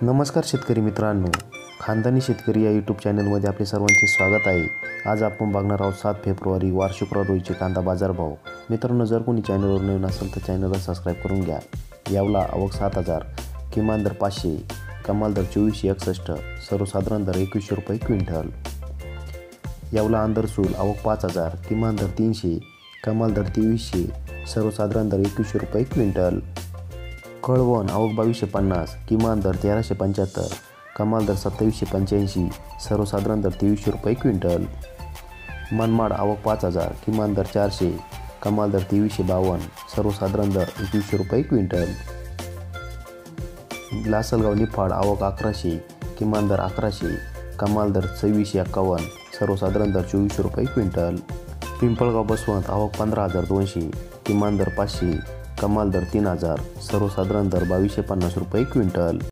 नमस्कार शेतकरी मित्रांनो, खानदानी शेतकरी या यूट्यूब चॅनलमध्ये आपले सर्वांचे स्वागत आहे। आज आपण बघणार आहोत 7 फेब्रुवारी वार शुक्रवार रोजीचे कांदा बाजारभाव। मित्रांनो, जर कोणी चॅनलवर नवीन असेल तर चॅनलला सबस्क्राईब करून घ्या। यावला आवक 7,000, किमान दर 500, कमाल दर 2461, सर्वसाधारण दर 2100 रुपये क्विंटल। यावला आंदरसूल आवक 5,000, किमान दर 300, कमाल दर 2300, सर्वसाधारण दर 2100 रुपये क्विंटल। कळवण आवक 2250, किमान दर 1375, कमाल दर 2785, सर्वसाधारण दर 2300 रुपये क्विंटल। मनमाड आवक 5000, किमान दर 400, कमाल दर 2352, सर्वसाधारण दर 2100 रुपये क्विंटल। लासलगाव निफाड आवक 1100, किमान दर 1100, कमाल दर 2651, सर्वसाधारण दर 2400 रुपये क्विंटल। पिंपळगाव बसवंत आवक 15200, किमान दर 500, कमाल दर 3000, सर्वसाधारण दर 2250 रुपये क्विंटल।